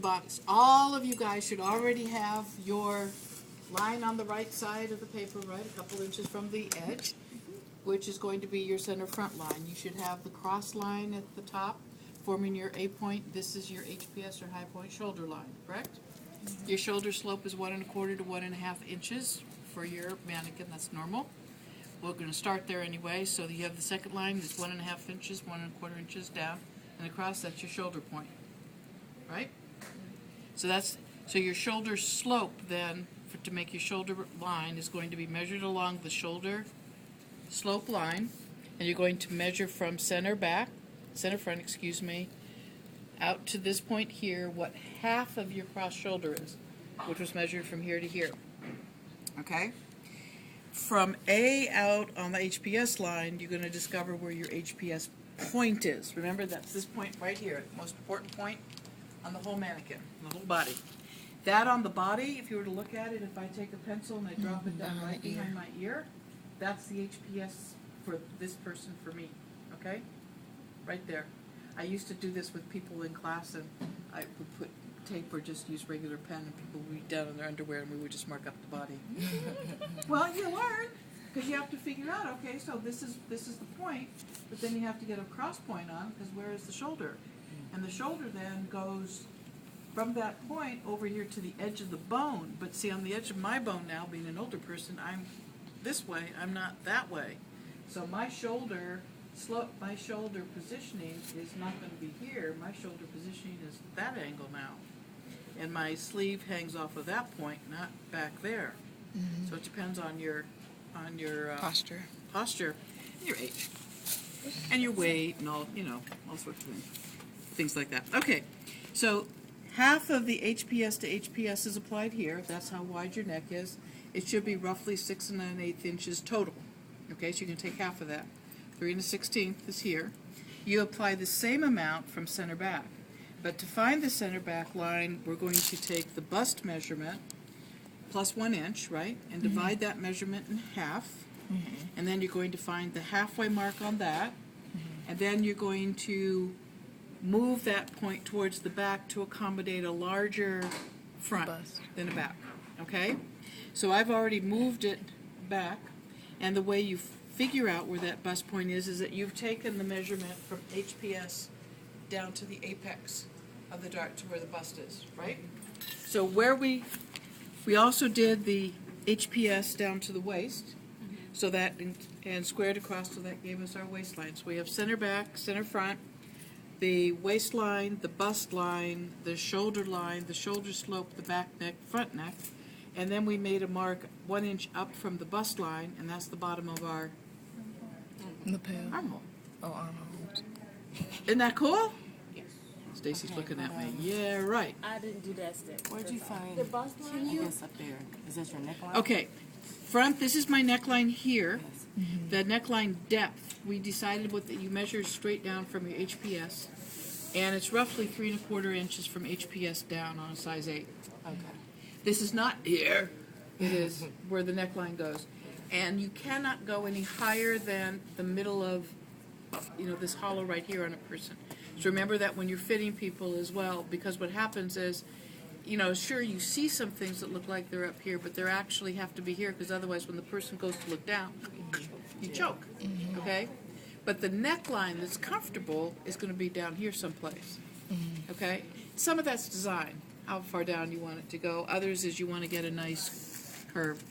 bodice. All of you guys should already have your line on the right side of the paper, right, a couple inches from the edge, which is going to be your center front line. You should have the cross line at the top forming your A point. This is your HPS or high point shoulder line, correct? Your shoulder slope is 1 1/4 to 1 1/2 inches for your mannequin. That's normal. We're going to start there anyway. So you have the second line is 1 1/2 inches, 1 1/4 inches down, and across that's your shoulder point, right? So your shoulder slope then to make your shoulder line is going to be measured along the shoulder slope line, and you're going to measure from center front, excuse me, out to this point here what half of your cross shoulder is, which was measured from here to here. Okay? From A out on the HPS line, you're going to discover where your HPS point is. Remember, that's this point right here, the most important point on the whole mannequin, the whole body. That on the body, if you were to look at it, if I take a pencil and I drop it down right behind my ear, that's the HPS for this person, for me, okay? Right there. I used to do this with people in class, and I would put tape or just use regular pen, and people would read down in their underwear, and we would just mark up the body. Well, you learn, because you have to figure out, okay, so this is the point, but then you have to get a cross point on, because where is the shoulder? And the shoulder then goes from that point over here to the edge of the bone. But see, on the edge of my bone now, being an older person, I'm this way, I'm not that way. So my shoulder slope, my shoulder positioning is not going to be here. My shoulder positioning is that angle now. And my sleeve hangs off of that point, not back there. Mm-hmm. So it depends on your posture, and your age, and your weight, and all sorts of things like that. Okay, so half of the HPS to HPS is applied here. That's how wide your neck is. It should be roughly 6 9/8 inches total. Okay, so you can take half of that. 3 1/16 is here. You apply the same amount from center back. But to find the center back line, we're going to take the bust measurement plus 1 inch, right? And divide that measurement in half. Mm-hmm. And then you're going to find the halfway mark on that. Mm-hmm. And then you're going to move that point towards the back to accommodate a larger front than a back. Okay? So I've already moved it back, and the way you figure out where that bust point is that you've taken the measurement from HPS down to the apex of the dart to where the bust is, right? So where we also did the HPS down to the waist, so that and squared across, so that gave us our waistline. So we have center back, center front, the waistline, the bust line, the shoulder line, the shoulder slope, the back neck, front neck, and then we made a mark 1 inch up from the bust line, and that's the bottom of our armhole. Oh, armhole. Isn't that cool? Yes. Stacy's looking at me. Yeah, right. I didn't do that step. Where'd you find the bust line? I guess up there. Is that your neckline? Okay. Front, this is my neckline here. Yes. Mm-hmm. The neckline depth, we decided what that you measure straight down from your HPS, and it's roughly 3 1/4 inches from HPS down on a size 8. Okay. This is not here. It is where the neckline goes. And you cannot go any higher than the middle of, this hollow right here on a person. So remember that when you're fitting people as well, because what happens is, sure, you see some things that look like they're up here, but they actually have to be here, because otherwise when the person goes to look down, you choke, okay? But the neckline that's comfortable is going to be down here someplace, okay? Some of that's design, how far down you want it to go. Others is you want to get a nice curve.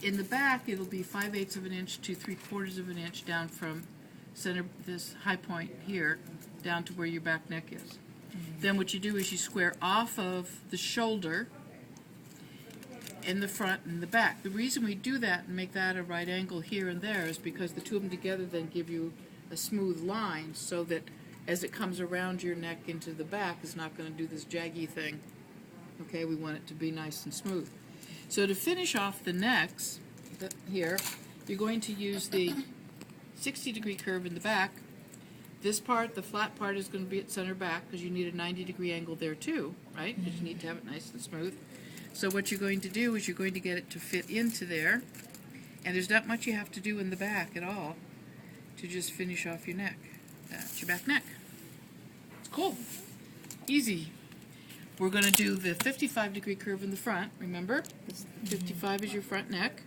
In the back, it'll be 5/8 of an inch to 3/4 of an inch down from center, this high point here, down to where your back neck is. Then what you do is you square off of the shoulder in the front and the back. The reason we do that and make that a right angle here and there is because the two of them together then give you a smooth line, so that as it comes around your neck into the back, it's not going to do this jaggy thing. Okay, we want it to be nice and smooth. So to finish off the necks here, you're going to use the 60-degree curve in the back. This part, the flat part, is going to be at center back, because you need a 90-degree angle there too, right? Because you need to have it nice and smooth. So what you're going to do is you're going to get it to fit into there, and there's not much you have to do in the back at all to just finish off your neck. That's your back neck. It's cool. Easy. we're going to do the 55-degree curve in the front, remember? 55 is your front neck,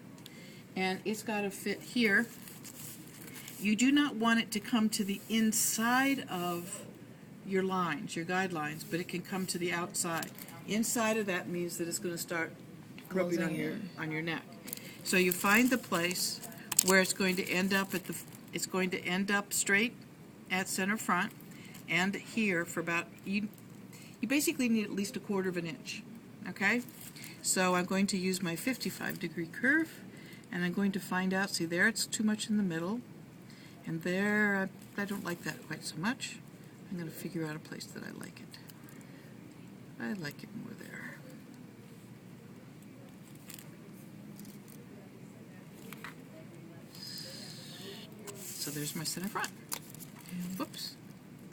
and it's got to fit here. You do not want it to come to the inside of your lines, your guidelines, but it can come to the outside. Inside of that means that it's going to start rubbing on your neck. So you find the place where it's going to end up it's going to end up straight at center front, and here for about you basically need at least 1/4 of an inch. Okay, so I'm going to use my 55-degree curve, and I'm going to find out. See there, it's too much in the middle, and there I don't like that quite so much. I'm going to figure out a place that I like it. I like it more there. So there's my center front. Whoops.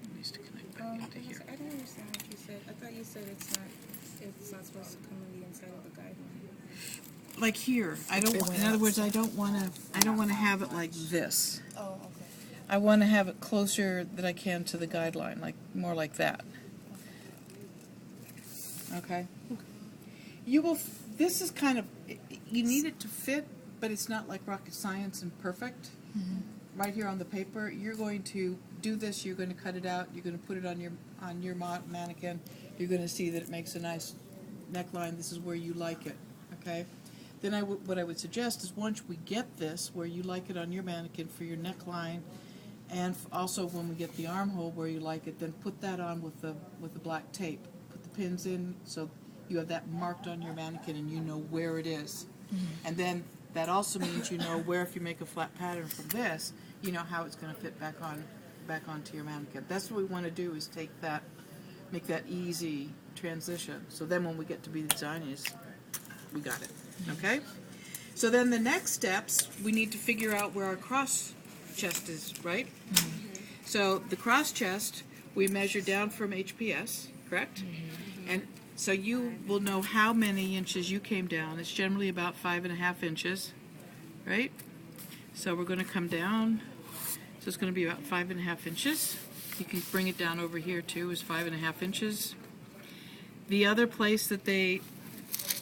It needs to connect back into here. I don't understand what you said. I thought you said it's not supposed to come on the inside of the guideline. Like here. In other words, I don't want to have it like this. Oh, okay. I want to have it closer that I can to the guideline, like more like that. Okay. This is kind of, you need it to fit, but it's not like rocket science and perfect. Right here on the paper, you're going to do this. You're going to cut it out. You're going to put it on your mannequin. You're going to see that it makes a nice neckline. This is where you like it. Okay. Then what I would suggest is once we get this where you like it on your mannequin for your neckline, and also when we get the armhole where you like it, then put that on with the black tape. Put the pins in so you have that marked on your mannequin and you know where it is. And then that also means you know where, if you make a flat pattern from this, you know how it's going to fit back onto your mannequin. That's what we want to do, is make that easy transition. So then when we get to be the designs, we got it. Okay? So then the next steps, we need to figure out where our cross chest is, right? So the cross chest, we measure down from HPS, correct? And so you will know how many inches you came down. It's generally about 5.5 inches, right? So we're going to come down. So it's going to be about 5.5 inches. You can bring it down over here too, is 5.5 inches. The other place that they,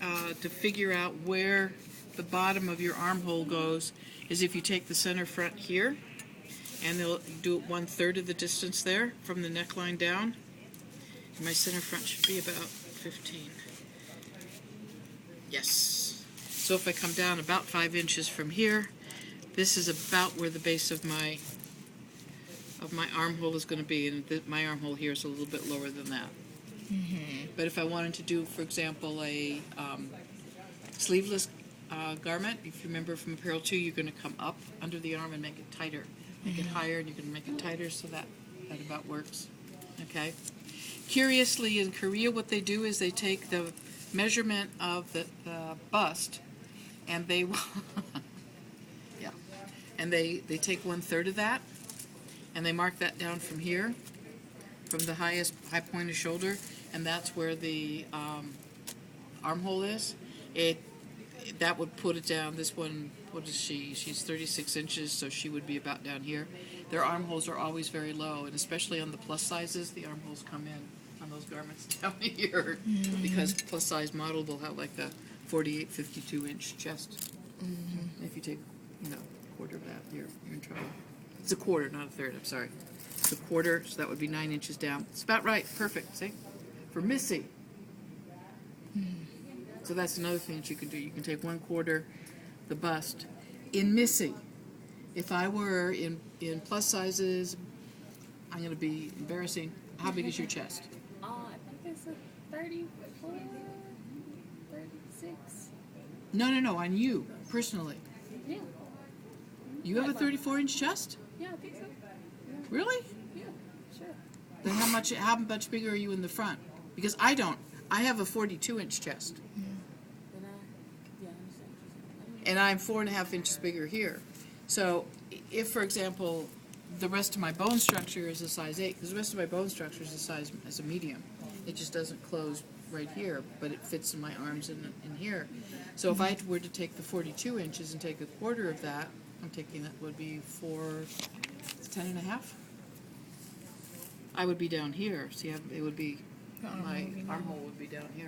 to figure out where the bottom of your armhole goes, is if you take the center front here, and they'll do it 1/3 of the distance there from the neckline down. And my center front should be about 15. Yes. So if I come down about 5 inches from here, this is about where the base of my armhole is going to be, and my armhole here is a little bit lower than that. But if I wanted to do, for example, a sleeveless garment, if you remember from Apparel 2, you're going to come up under the arm and make it tighter. Make it higher, and you can make it tighter, so that about works. Okay. Curiously, in Korea, what they do is they take the measurement of the bust, and they and they take 1/3 of that, and they mark that down from here, from the high point of shoulder, and that's where the armhole is. That would put it down. This one, what is she? She's 36 inches, so she would be about down here. Their armholes are always very low, and especially on the plus sizes, the armholes come in on those garments down here, because plus size model will have like a 48, 52 inch chest. If you take, 1/4 of that, you're in trouble. It's 1/4, not 1/3. I'm sorry. It's 1/4, so that would be 9 inches down. It's about right. Perfect. See, for Missy. So that's another thing that you can do. You can take 1/4 the bust. In Missy, if I were in plus sizes, I'm going to be embarrassing. How big is your chest? I think it's a 34, 36. No, on you, personally. Yeah. You have a 34-inch chest? Yeah, I think so. Yeah, Really? yeah, sure. Then how much bigger are you in the front? Because I don't. I have a 42-inch chest. Then I understand. And I'm 4.5 inches bigger here. So if, for example, the rest of my bone structure is a size 8, because the rest of my bone structure is a size as a medium. It just doesn't close right here, but it fits in my arms in here. So if I were to take the 42 inches and take 1/4 of that, I'm taking that would be 10.5. I would be down here. See, it would be The My armhole, armhole would be down here.